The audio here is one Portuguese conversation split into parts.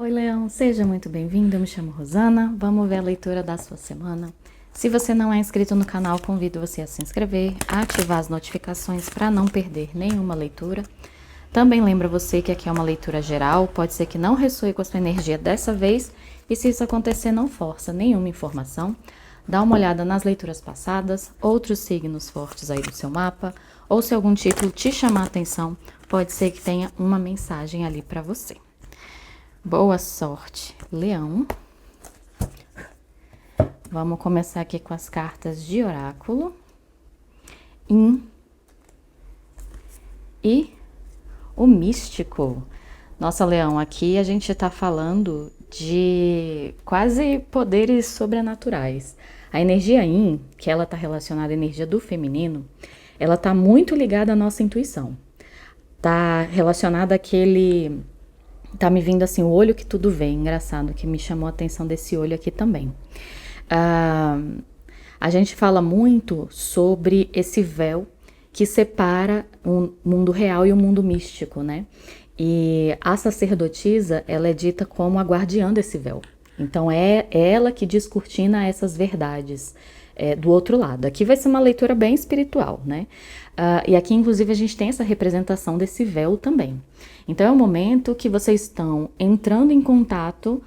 Oi, Leão, seja muito bem-vindo. Eu me chamo Rosana. Vamos ver a leitura da sua semana. Se você não é inscrito no canal, convido você a se inscrever, a ativar as notificações para não perder nenhuma leitura. Também lembro você que aqui é uma leitura geral, pode ser que não ressoe com a sua energia dessa vez, e se isso acontecer, não força nenhuma informação. Dá uma olhada nas leituras passadas, outros signos fortes aí do seu mapa, ou se algum título te chamar a atenção, pode ser que tenha uma mensagem ali para você. Boa sorte, Leão. Vamos começar aqui com as cartas de oráculo. E o místico. Nossa, Leão, aqui a gente tá falando de quase poderes sobrenaturais. A energia Yin, que ela tá relacionada à energia do feminino, ela tá muito ligada à nossa intuição. Tá relacionada àquele... Tá me vindo assim, o olho que tudo vê. Engraçado, que me chamou a atenção desse olho aqui também. A gente fala muito sobre esse véu que separa o mundo real e o mundo místico, né? E a sacerdotisa, ela é dita como a guardiã desse véu. Então é ela que descortina essas verdades do outro lado. Aqui vai ser uma leitura bem espiritual, né? E aqui, inclusive, a gente tem essa representação desse véu também. Então é um momento que vocês estão entrando em contato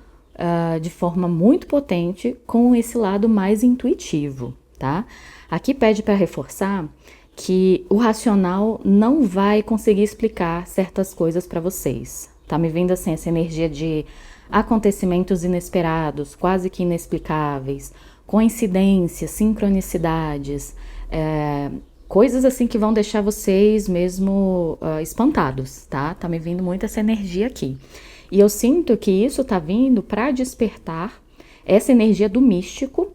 de forma muito potente com esse lado mais intuitivo, tá? Aqui pede para reforçar que o racional não vai conseguir explicar certas coisas para vocês. Tá me vendo assim essa energia de acontecimentos inesperados, quase que inexplicáveis, coincidências, sincronicidades, coisas assim que vão deixar vocês mesmo espantados, tá? Tá me vindo muito essa energia aqui. E eu sinto que isso tá vindo para despertar essa energia do místico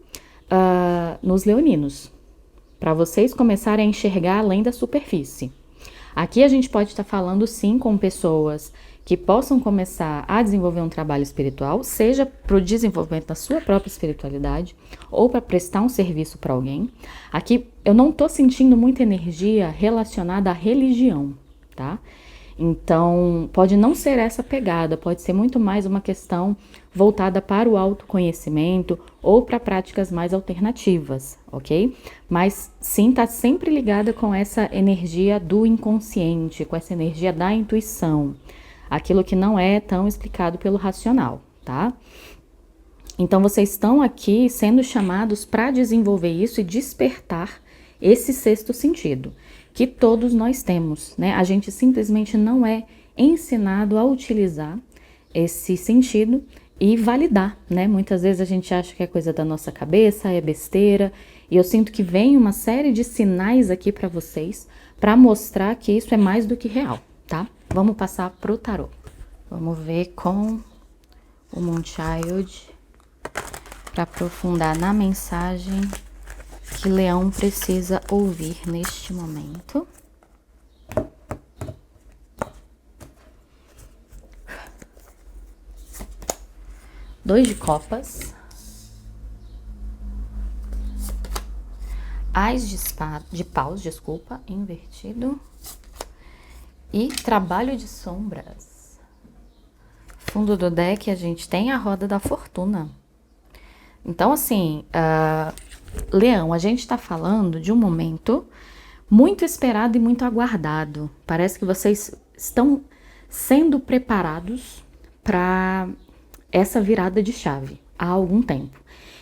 nos leoninos, para vocês começarem a enxergar além da superfície. Aqui a gente pode estar falando sim com pessoas que possam começar a desenvolver um trabalho espiritual, seja para o desenvolvimento da sua própria espiritualidade ou para prestar um serviço para alguém. Aqui eu não estou sentindo muita energia relacionada à religião, tá? Então, pode não ser essa pegada, pode ser muito mais uma questão voltada para o autoconhecimento ou para práticas mais alternativas, ok? Mas sim, tá sempre ligada com essa energia do inconsciente, com essa energia da intuição, aquilo que não é tão explicado pelo racional, tá? Então, vocês estão aqui sendo chamados para desenvolver isso e despertar esse sexto sentido, que todos nós temos, né? A gente simplesmente não é ensinado a utilizar esse sentido e validar, né? Muitas vezes a gente acha que é coisa da nossa cabeça, é besteira, e eu sinto que vem uma série de sinais aqui para vocês, para mostrar que isso é mais do que real, tá? Vamos passar pro tarô. Vamos ver com o Moonchild, para aprofundar na mensagem que Leão precisa ouvir neste momento. Dois de copas. Ás de paus, desculpa, invertido. E trabalho de sombras. Fundo do deck a gente tem a roda da fortuna. Então assim, Leão, a gente está falando de um momento muito esperado e muito aguardado. Parece que vocês estão sendo preparados para essa virada de chave há algum tempo.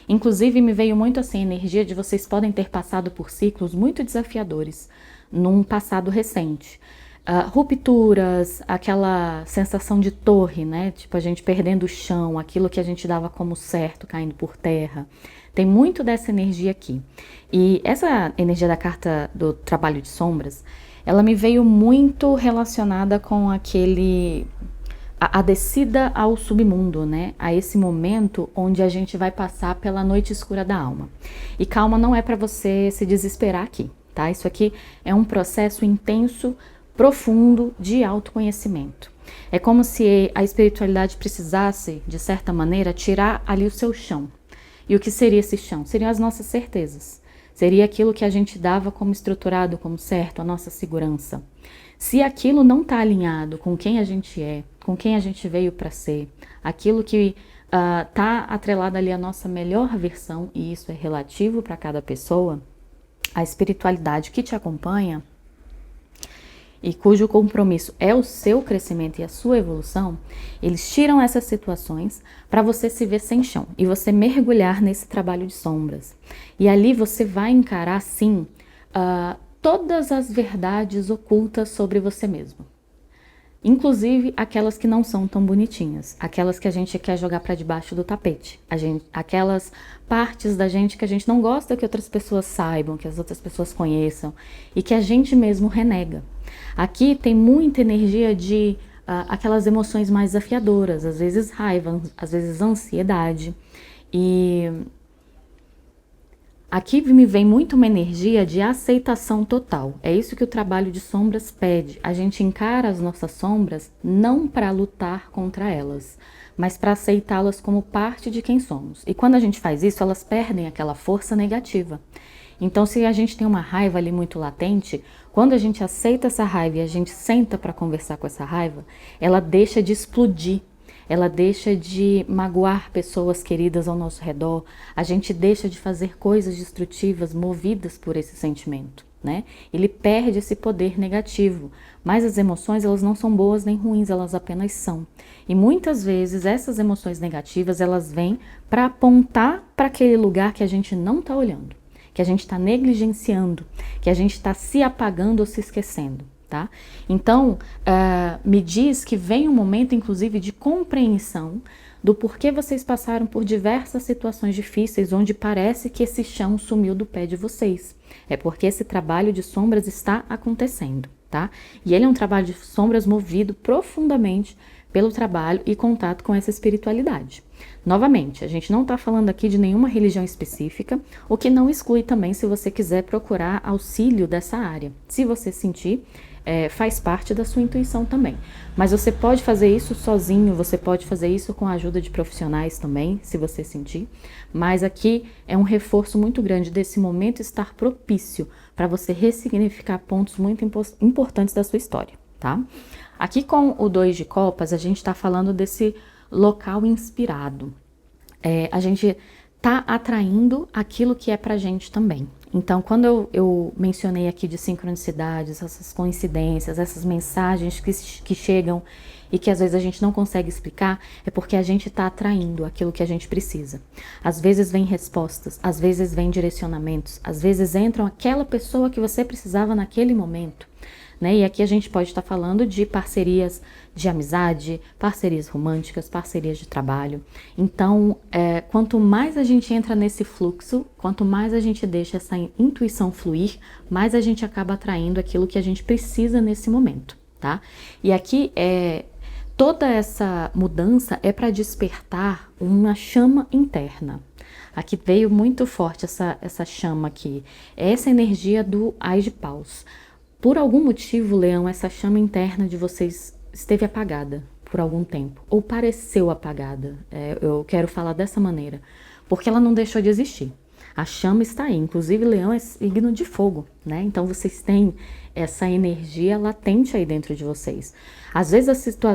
Inclusive, me veio muito assim a energia de vocês podem ter passado por ciclos muito desafiadores num passado recente. Rupturas, aquela sensação de torre, né? Tipo, a gente perdendo o chão, aquilo que a gente dava como certo caindo por terra. Tem muito dessa energia aqui. E essa energia da carta do trabalho de sombras, ela me veio muito relacionada com a descida ao submundo, né? A esse momento onde a gente vai passar pela noite escura da alma. E calma, não é para você se desesperar aqui, tá? Isso aqui é um processo intenso, profundo de autoconhecimento. É como se a espiritualidade precisasse, de certa maneira, tirar ali o seu chão. E o que seria esse chão? Seriam as nossas certezas. Seria aquilo que a gente dava como estruturado, como certo, a nossa segurança. Se aquilo não está alinhado com quem a gente é, com quem a gente veio para ser, aquilo que está atrelado ali à nossa melhor versão, e isso é relativo para cada pessoa, a espiritualidade que te acompanha e cujo compromisso é o seu crescimento e a sua evolução, eles tiram essas situações para você se ver sem chão e você mergulhar nesse trabalho de sombras. E ali você vai encarar, sim, todas as verdades ocultas sobre você mesmo. Inclusive aquelas que não são tão bonitinhas, aquelas que a gente quer jogar para debaixo do tapete, aquelas partes da gente que a gente não gosta que outras pessoas saibam, que as outras pessoas conheçam e que a gente mesmo renega. Aqui tem muita energia de aquelas emoções mais desafiadoras, às vezes raiva, às vezes ansiedade. E aqui me vem muito uma energia de aceitação total. É isso que o trabalho de sombras pede. A gente encara as nossas sombras não para lutar contra elas, mas para aceitá-las como parte de quem somos. E quando a gente faz isso, elas perdem aquela força negativa. Então, se a gente tem uma raiva ali muito latente, quando a gente aceita essa raiva e a gente senta para conversar com essa raiva, ela deixa de explodir, ela deixa de magoar pessoas queridas ao nosso redor, a gente deixa de fazer coisas destrutivas movidas por esse sentimento, né? Ele perde esse poder negativo, mas as emoções, elas não são boas nem ruins, elas apenas são. E muitas vezes essas emoções negativas, elas vêm para apontar para aquele lugar que a gente não está olhando, que a gente está negligenciando, que a gente está se apagando ou se esquecendo, tá? Então, me diz que vem um momento, inclusive, de compreensão do porquê vocês passaram por diversas situações difíceis, onde parece que esse chão sumiu do pé de vocês. É porque esse trabalho de sombras está acontecendo, tá? E ele é um trabalho de sombras movido profundamente pelo trabalho e contato com essa espiritualidade. Novamente, a gente não está falando aqui de nenhuma religião específica, o que não exclui também se você quiser procurar auxílio dessa área. Se você sentir, faz parte da sua intuição também. Mas você pode fazer isso sozinho, você pode fazer isso com a ajuda de profissionais também, se você sentir. Mas aqui é um reforço muito grande desse momento estar propício para você ressignificar pontos muito importantes da sua história, tá? Aqui com o 2 de copas, a gente está falando desse local inspirado. A gente tá atraindo aquilo que é pra gente também. Então, quando eu mencionei aqui de sincronicidades, essas coincidências, essas mensagens que chegam e que às vezes a gente não consegue explicar, é porque a gente está atraindo aquilo que a gente precisa. Às vezes vem respostas, às vezes vem direcionamentos, às vezes entram aquela pessoa que você precisava naquele momento. Né? E aqui a gente pode estar falando de parcerias de amizade, parcerias românticas, parcerias de trabalho. Então, quanto mais a gente entra nesse fluxo, quanto mais a gente deixa essa intuição fluir, mais a gente acaba atraindo aquilo que a gente precisa nesse momento, tá? E aqui, toda essa mudança é para despertar uma chama interna. Aqui veio muito forte essa chama aqui, essa energia do Ás de Paus. Por algum motivo, Leão, essa chama interna de vocês esteve apagada por algum tempo, ou pareceu apagada, eu quero falar dessa maneira, porque ela não deixou de existir. A chama está aí, inclusive Leão é signo de fogo, né? Então vocês têm essa energia latente aí dentro de vocês. Às vezes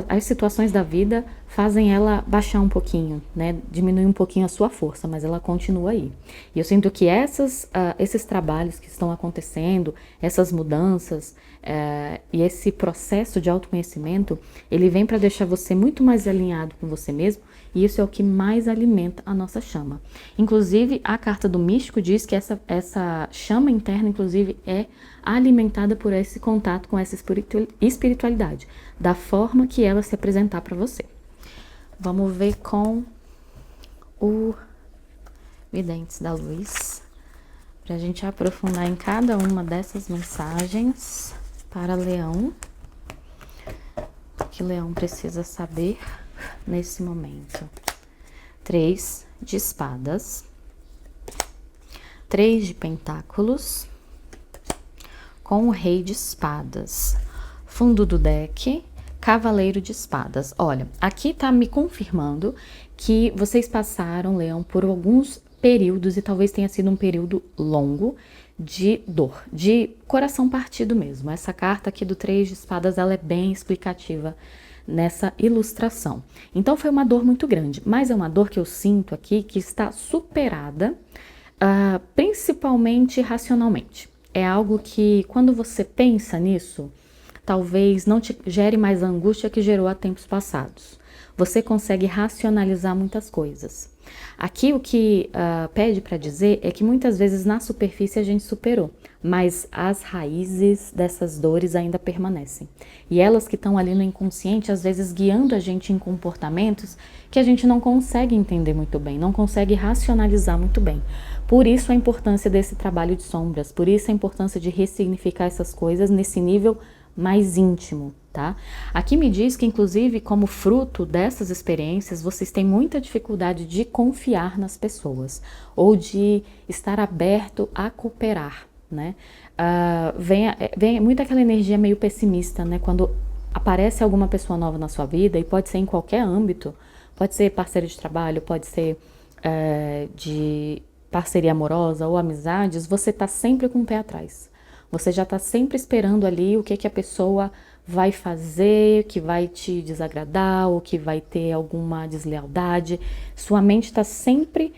as situações da vida fazem ela baixar um pouquinho, né? Diminuir um pouquinho a sua força, mas ela continua aí. E eu sinto que esses trabalhos que estão acontecendo, essas mudanças e esse processo de autoconhecimento, ele vem para deixar você muito mais alinhado com você mesmo, e isso é o que mais alimenta a nossa chama. Inclusive, a carta do místico diz que essa chama interna, inclusive, é alimentada por esse contato com essa espiritualidade, da forma que ela se apresentar para você. Vamos ver com o Videntes da Luz, para a gente aprofundar em cada uma dessas mensagens para Leão, que Leão precisa saber nesse momento. 3 de espadas, 3 de pentáculos, com o rei de espadas. Fundo do deck, cavaleiro de espadas. Olha, aqui tá me confirmando que vocês passaram, Leão, por alguns períodos, e talvez tenha sido um período longo, de dor, de coração partido mesmo. Essa carta aqui do 3 de espadas, ela é bem explicativa nessa ilustração. Então foi uma dor muito grande, mas é uma dor que eu sinto aqui que está superada, principalmente racionalmente. É algo que, quando você pensa nisso, talvez não te gere mais a angústia que gerou há tempos passados. Você consegue racionalizar muitas coisas. Aqui o que pede para dizer é que muitas vezes na superfície a gente superou, mas as raízes dessas dores ainda permanecem. E elas que estão ali no inconsciente, às vezes guiando a gente em comportamentos que a gente não consegue entender muito bem, não consegue racionalizar muito bem. Por isso a importância desse trabalho de sombras, por isso a importância de ressignificar essas coisas nesse nível mais íntimo, tá? Aqui me diz que, inclusive, como fruto dessas experiências, vocês têm muita dificuldade de confiar nas pessoas ou de estar aberto a cooperar, né? Vem muito aquela energia meio pessimista, né? Quando aparece alguma pessoa nova na sua vida, e pode ser em qualquer âmbito, pode ser parceiro de trabalho, pode ser de parceria amorosa ou amizades, você tá sempre com o pé atrás. Você já está sempre esperando ali o que a pessoa vai fazer, que vai te desagradar ou que vai ter alguma deslealdade. Sua mente está sempre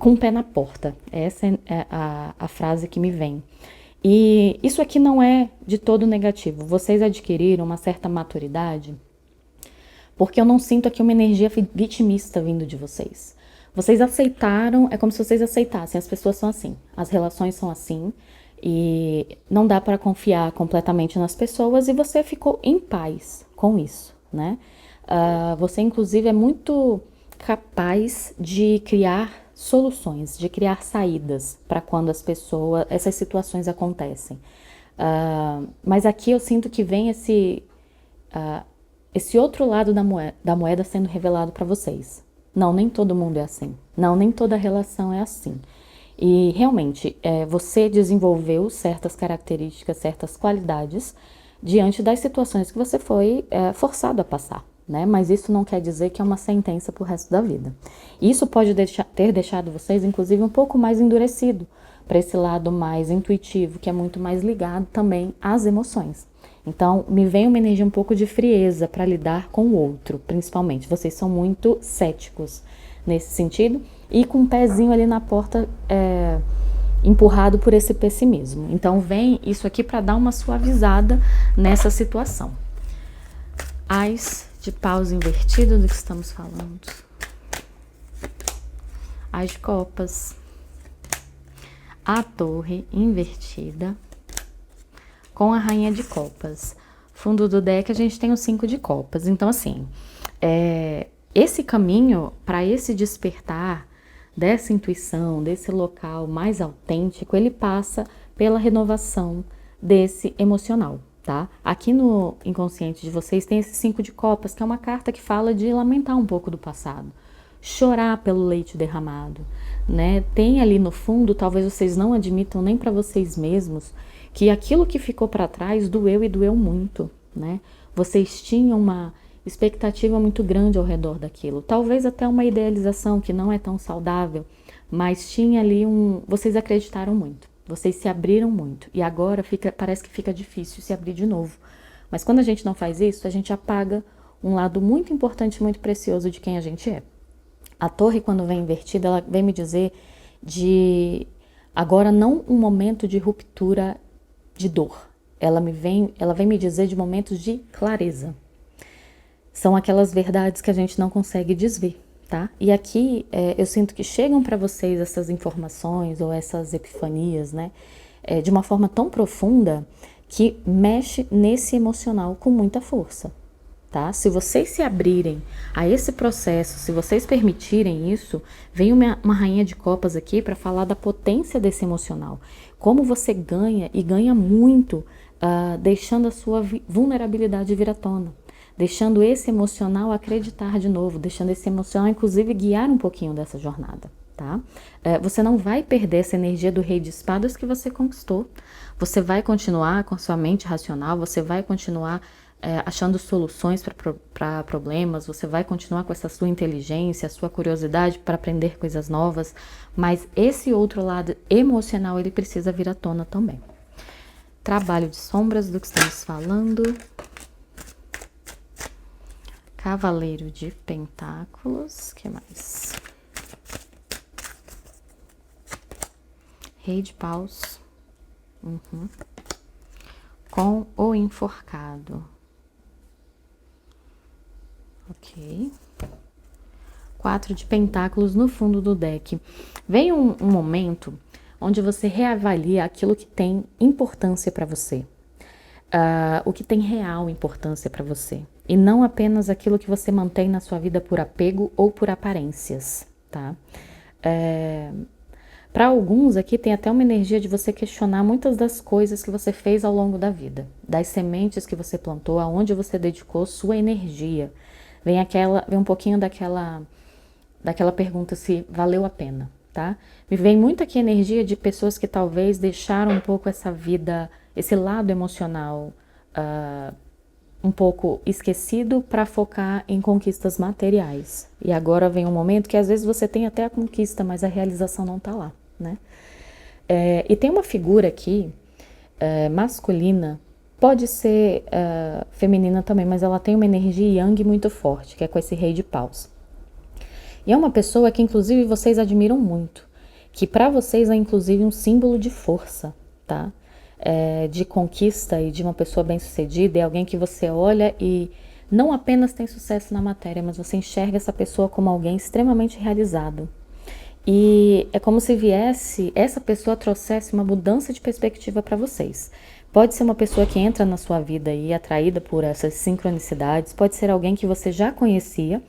com o pé na porta. Essa é a frase que me vem. E isso aqui não é de todo negativo. Vocês adquiriram uma certa maturidade, porque eu não sinto aqui uma energia vitimista vindo de vocês. Vocês aceitaram, é como se vocês aceitassem, as pessoas são assim, as relações são assim, e não dá para confiar completamente nas pessoas, e você ficou em paz com isso, né? Você, inclusive, é muito capaz de criar soluções, de criar saídas para quando essas situações acontecem. Mas aqui eu sinto que vem esse outro lado da moeda sendo revelado para vocês. Não, nem todo mundo é assim. Não, nem toda relação é assim. E realmente, você desenvolveu certas características, certas qualidades diante das situações que você foi forçado a passar, né? Mas isso não quer dizer que é uma sentença para o resto da vida. Isso pode ter deixado vocês, inclusive, um pouco mais endurecido para esse lado mais intuitivo, que é muito mais ligado também às emoções. Então, me vem uma energia um pouco de frieza para lidar com o outro, principalmente. Vocês são muito céticos nesse sentido e com um pezinho ali na porta empurrado por esse pessimismo. Então, vem isso aqui para dar uma suavizada nessa situação. Ás de paus invertido, do que estamos falando. Ás de copas. A torre invertida com a rainha de copas. Fundo do deck a gente tem o 5 de copas. Então, assim, esse caminho para esse despertar dessa intuição, desse local mais autêntico, ele passa pela renovação desse emocional, tá? Aqui no inconsciente de vocês tem esse 5 de copas, que é uma carta que fala de lamentar um pouco do passado, chorar pelo leite derramado, né? Tem ali no fundo, talvez vocês não admitam nem para vocês mesmos, que aquilo que ficou para trás doeu e doeu muito, né? Vocês tinham uma expectativa muito grande ao redor daquilo, talvez até uma idealização que não é tão saudável, mas tinha ali vocês acreditaram muito, vocês se abriram muito, e agora parece que fica difícil se abrir de novo. Mas quando a gente não faz isso, a gente apaga um lado muito importante, muito precioso de quem a gente é. A torre, quando vem invertida, ela vem me dizer de agora não um momento de ruptura de dor. Ela vem me dizer de momentos de clareza. São aquelas verdades que a gente não consegue desver, tá? E aqui eu sinto que chegam para vocês essas informações ou essas epifanias, né? De uma forma tão profunda que mexe nesse emocional com muita força, tá? Se vocês se abrirem a esse processo, se vocês permitirem isso, vem uma rainha de copas aqui para falar da potência desse emocional. Como você ganha e ganha muito, deixando a sua vulnerabilidade vir à tona. Deixando esse emocional acreditar de novo, deixando esse emocional, inclusive, guiar um pouquinho dessa jornada, tá? Você não vai perder essa energia do Rei de Espadas que você conquistou. Você vai continuar com sua mente racional, você vai continuar achando soluções para problemas, você vai continuar com essa sua inteligência, a sua curiosidade para aprender coisas novas, mas esse outro lado emocional, ele precisa vir à tona também. Trabalho de sombras do que estamos falando. Cavaleiro de Pentáculos, que mais? Rei de Paus. Com o Enforcado. Ok. 4 de Pentáculos no fundo do deck. Vem um momento onde você reavalia aquilo que tem importância para você. O que tem real importância para você. E não apenas aquilo que você mantém na sua vida por apego ou por aparências, tá? Para alguns aqui tem até uma energia de você questionar muitas das coisas que você fez ao longo da vida. Das sementes que você plantou, aonde você dedicou sua energia. Vem um pouquinho daquela pergunta se valeu a pena, tá? Me vem muito aqui energia de pessoas que talvez deixaram um pouco essa vida, esse lado emocional um pouco esquecido para focar em conquistas materiais. E agora vem um momento que às vezes você tem até a conquista, mas a realização não tá lá, né? E tem uma figura aqui, masculina, pode ser feminina também, mas ela tem uma energia yang muito forte, que é com esse Rei de Paus. E é uma pessoa que inclusive vocês admiram muito, que para vocês é inclusive um símbolo de força, tá? De conquista e de uma pessoa bem-sucedida, é alguém que você olha e não apenas tem sucesso na matéria, mas você enxerga essa pessoa como alguém extremamente realizado. E é como se essa pessoa trouxesse uma mudança de perspectiva para vocês. Pode ser uma pessoa que entra na sua vida e é atraída por essas sincronicidades, pode ser alguém que você já conhecia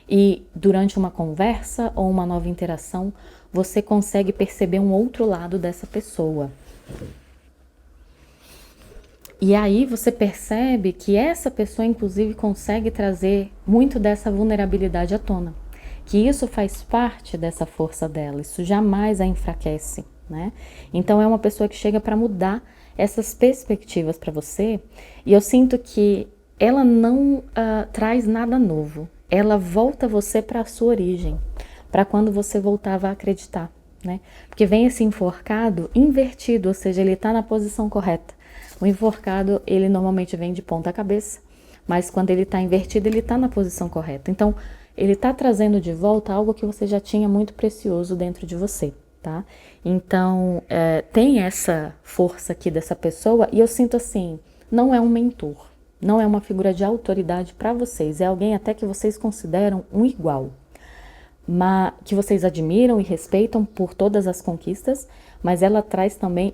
e durante uma conversa ou uma nova interação, você consegue perceber um outro lado dessa pessoa. E aí você percebe que essa pessoa, inclusive, consegue trazer muito dessa vulnerabilidade à tona. Que isso faz parte dessa força dela, isso jamais a enfraquece, né? Então é uma pessoa que chega para mudar essas perspectivas para você. E eu sinto que ela não traz nada novo. Ela volta você para a sua origem, para quando você voltava a acreditar, né? Porque vem esse enforcado invertido, ou seja, ele está na posição correta. O enforcado, ele normalmente vem de ponta cabeça, mas quando ele está invertido, ele está na posição correta. Então, ele está trazendo de volta algo que você já tinha muito precioso dentro de você, tá? Então, tem essa força aqui dessa pessoa e eu sinto assim, não é um mentor, não é uma figura de autoridade para vocês, é alguém até que vocês consideram um igual, mas que vocês admiram e respeitam por todas as conquistas, mas ela traz também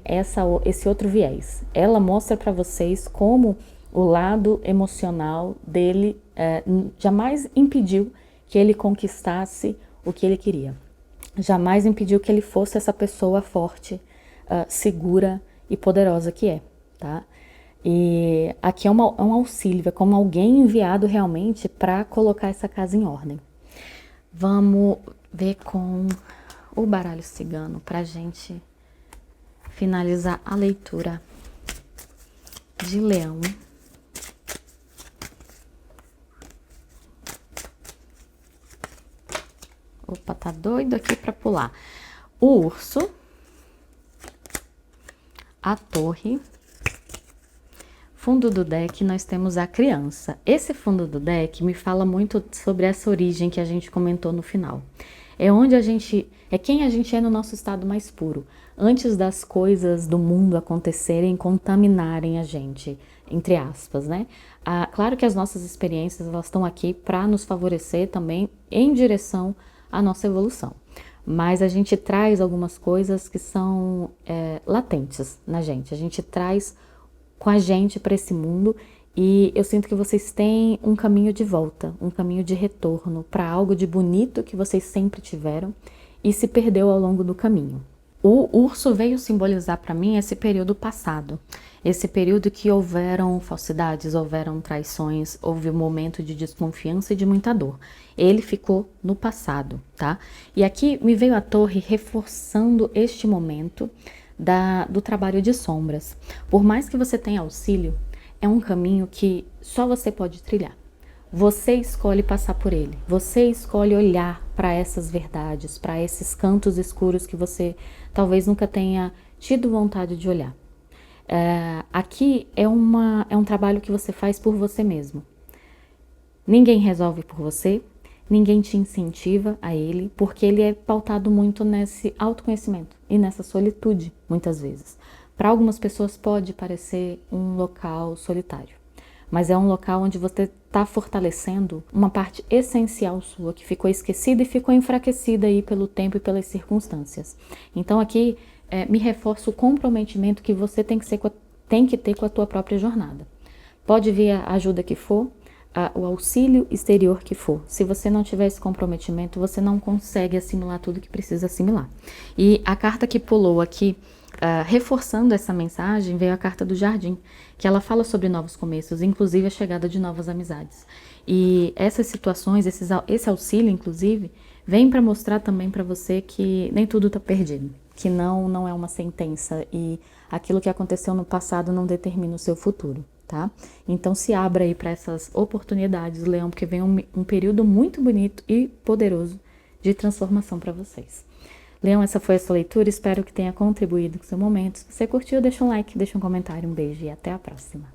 esse outro viés. Ela mostra para vocês como o lado emocional dele jamais impediu que ele conquistasse o que ele queria. Jamais impediu que ele fosse essa pessoa forte, segura e poderosa que é, tá? E aqui é um auxílio, é como alguém enviado realmente para colocar essa casa em ordem. Vamos ver com o baralho cigano pra gente finalizar a leitura de Leão. Opa, tá doido aqui pra pular. O urso, a torre, fundo do deck nós temos a criança. Esse fundo do deck me fala muito sobre essa origem que a gente comentou no final. É onde quem a gente é no nosso estado mais puro, antes das coisas do mundo acontecerem, contaminarem a gente, entre aspas, né? Claro que as nossas experiências, elas estão aqui para nos favorecer também em direção à nossa evolução. Mas a gente traz algumas coisas que são latentes na gente. A gente traz com a gente para esse mundo e eu sinto que vocês têm um caminho de volta, um caminho de retorno para algo de bonito que vocês sempre tiveram e se perdeu ao longo do caminho. O urso veio simbolizar para mim esse período passado, esse período que houveram falsidades, houveram traições, houve um momento de desconfiança e de muita dor. Ele ficou no passado, tá? E aqui me veio a torre reforçando este momento do trabalho de sombras. Por mais que você tenha auxílio, é um caminho que só você pode trilhar. Você escolhe passar por ele. Você escolhe olhar para essas verdades, para esses cantos escuros que você talvez nunca tenha tido vontade de olhar. Aqui é um trabalho que você faz por você mesmo. Ninguém resolve por você, ninguém te incentiva a ele, porque ele é pautado muito nesse autoconhecimento e nessa solitude, muitas vezes. Para algumas pessoas pode parecer um local solitário, mas é um local onde você está fortalecendo uma parte essencial sua que ficou esquecida e ficou enfraquecida aí pelo tempo e pelas circunstâncias. Então aqui me reforça o comprometimento que você tem que ter com a tua própria jornada. Pode vir a ajuda que for, o auxílio exterior que for. Se você não tiver esse comprometimento, você não consegue assimilar tudo que precisa assimilar. E a carta que pulou aqui, reforçando essa mensagem, veio a carta do Jardim, que ela fala sobre novos começos, inclusive a chegada de novas amizades. E essas situações, esse auxílio, inclusive, vem para mostrar também para você que nem tudo está perdido, que não é uma sentença e aquilo que aconteceu no passado não determina o seu futuro. Tá? Então se abra aí para essas oportunidades, Leão, porque vem um período muito bonito e poderoso de transformação para vocês. Leão, essa foi a sua leitura, espero que tenha contribuído com o seu momento. Se você curtiu, deixa um like, deixa um comentário, um beijo e até a próxima.